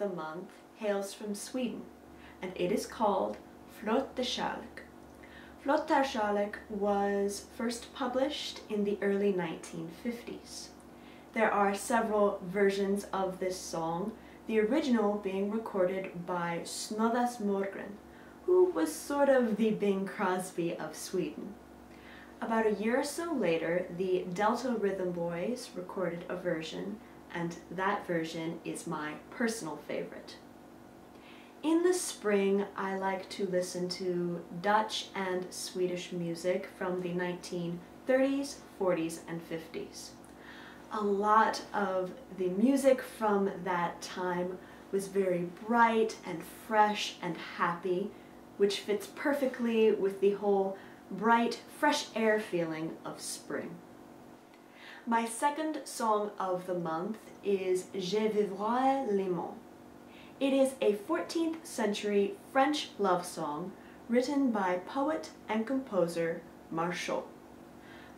the month hails from Sweden, and it is called Flotte-kärlek. Flotte-kärlek was first published in the early 1950s. There are several versions of this song, the original being recorded by Snorre Smorgon, who was sort of the Bing Crosby of Sweden. About a year or so later, the Delta Rhythm Boys recorded a version, and that version is my personal favorite. In the spring, I like to listen to Dutch and Swedish music from the 1930s, 40s, and 50s. A lot of the music from that time was very bright and fresh and happy, which fits perfectly with the whole bright, fresh air feeling of spring. My second song of the month is Je vais voir les monts. It is a 14th century French love song written by poet and composer Marchal.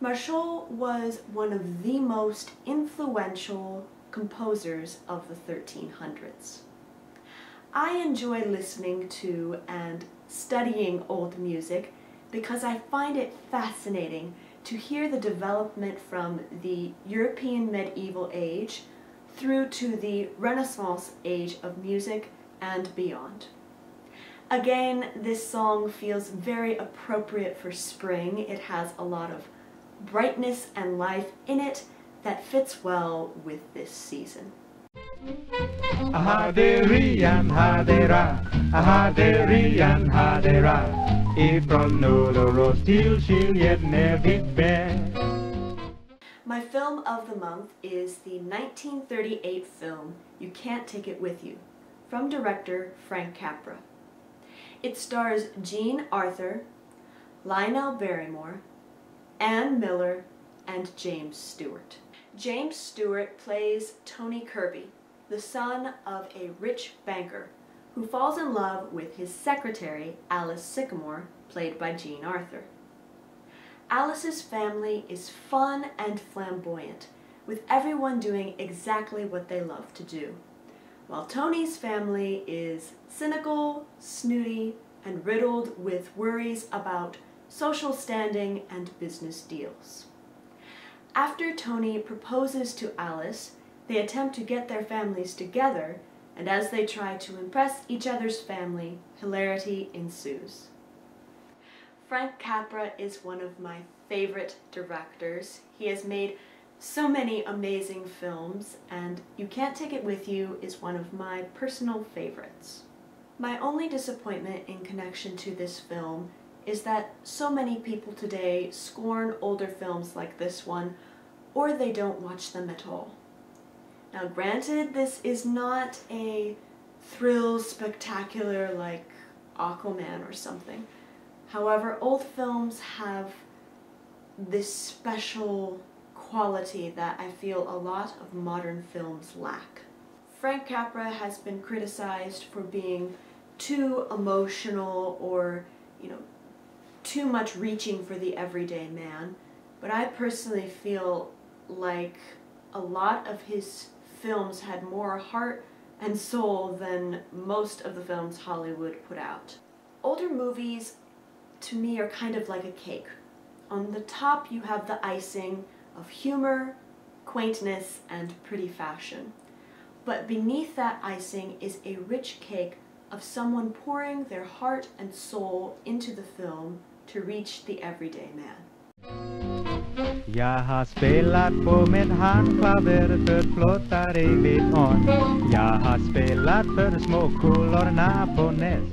Marchal was one of the most influential composers of the 1300s. I enjoy listening to and studying old music because I find it fascinating to hear the development from the European medieval age through to the Renaissance age of music and beyond. Again, this song feels very appropriate for spring. It has a lot of brightness and life in it that fits well with this season. Haderian hadera, haderian hadera, ifrån Nordås till Skiljenäsviken. My film of the month is the 1938 film You Can't Take It With You, from director Frank Capra. It stars Jean Arthur, Lionel Barrymore, Anne Miller, and James Stewart. James Stewart plays Tony Kirby, the son of a rich banker who falls in love with his secretary, Alice Sycamore, played by Jean Arthur. Alice's family is fun and flamboyant, with everyone doing exactly what they love to do, while Tony's family is cynical, snooty, and riddled with worries about social standing and business deals. After Tony proposes to Alice, they attempt to get their families together, and as they try to impress each other's family, hilarity ensues. Frank Capra is one of my favorite directors. He has made so many amazing films, and You Can't Take It With You is one of my personal favorites. My only disappointment in connection to this film is that so many people today scorn older films like this one, or they don't watch them at all. Now granted, this is not a thrill spectacular like Aquaman or something. However, old films have this special quality that I feel a lot of modern films lack. Frank Capra has been criticized for being too emotional or, too much reaching for the everyday man, but I personally feel like a lot of his films had more heart and soul than most of the films Hollywood put out. Older movies, to me, are kind of like a cake. On the top you have the icing of humor, quaintness, and pretty fashion. But beneath that icing is a rich cake of someone pouring their heart and soul into the film to reach the everyday man. Jag har spelat på mitt handklaver för plåtar i mitt horn. Jag har spelat för småkulorna på näs.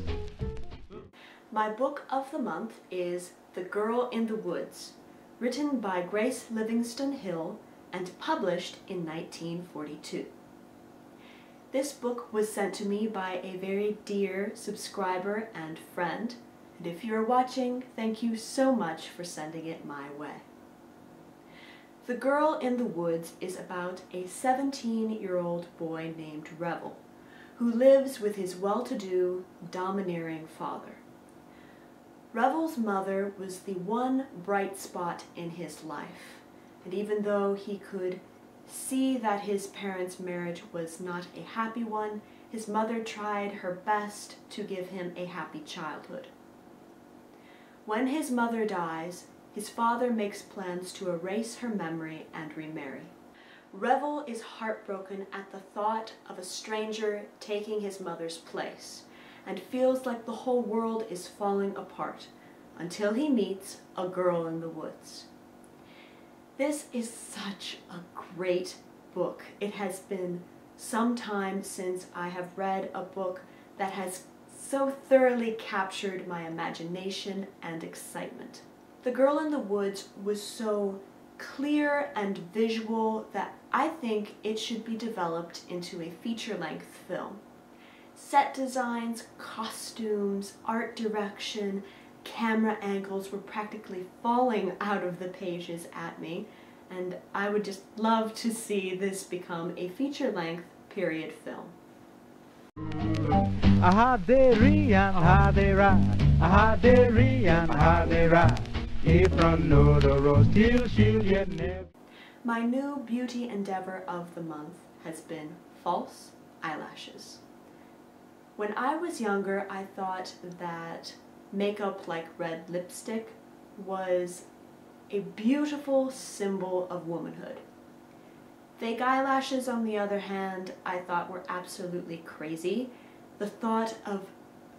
My book of the month is The Girl in the Woods, written by Grace Livingston Hill and published in 1942. This book was sent to me by a very dear subscriber and friend, and if you're watching, thank you so much for sending it my way. The Girl in the Woods is about a 17-year-old boy named Revel, who lives with his well-to-do, domineering father. Revel's mother was the one bright spot in his life, and even though he could see that his parents' marriage was not a happy one, his mother tried her best to give him a happy childhood. When his mother dies, his father makes plans to erase her memory and remarry. Revel is heartbroken at the thought of a stranger taking his mother's place and feels like the whole world is falling apart until he meets a girl in the woods. This is such a great book. It has been some time since I have read a book that has so thoroughly captured my imagination and excitement. The Girl in the Woods was so clear and visual that I think it should be developed into a feature-length film. Set designs, costumes, art direction, camera angles were practically falling out of the pages at me, and I would just love to see this become a feature-length period film. My new beauty endeavor of the month has been false eyelashes. When I was younger, I thought that makeup like red lipstick was a beautiful symbol of womanhood. Fake eyelashes, on the other hand, I thought were absolutely crazy. The thought of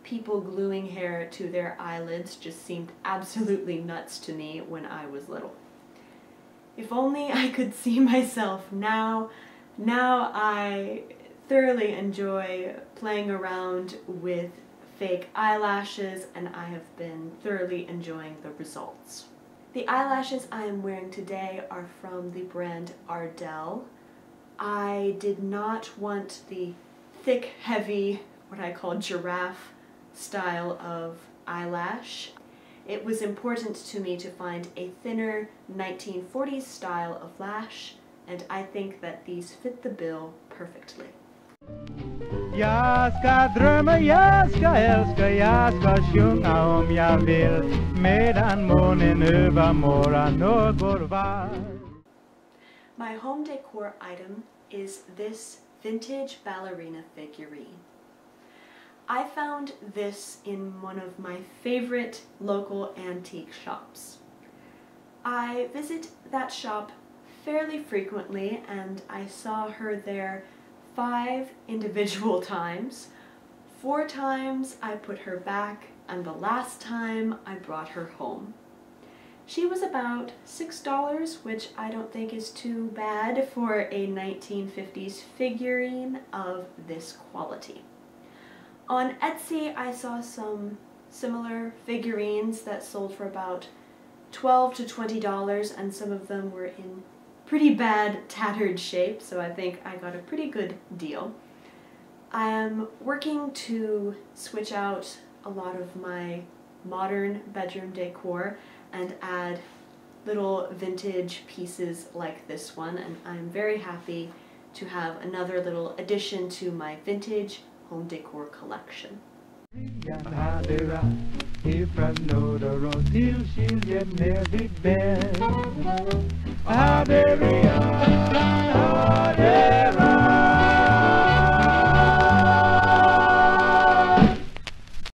people gluing hair to their eyelids just seemed absolutely nuts to me when I was little. If only I could see myself now. Now I thoroughly enjoy playing around with fake eyelashes, and I have been thoroughly enjoying the results. The eyelashes I am wearing today are from the brand Ardell. I did not want the thick, heavy, what I call giraffe style of eyelash. It was important to me to find a thinner 1940s style of lash, and I think that these fit the bill perfectly. Jag ska drömma, jag ska älska, jag ska sjunga om jag vill, medan månen över morgon går varm. My home decor item is this vintage ballerina figurine. I found this in one of my favorite local antique shops. I visit that shop fairly frequently, and I saw her there 5 individual times. 4 times I put her back, and the last time I brought her home. She was about $6, which I don't think is too bad for a 1950s figurine of this quality. On Etsy, I saw some similar figurines that sold for about $12 to $20, and some of them were in pretty bad, tattered shape, so I think I got a pretty good deal. I am working to switch out a lot of my modern bedroom decor and add little vintage pieces like this one, and I'm very happy to have another little addition to my vintage home decor collection. Ifrån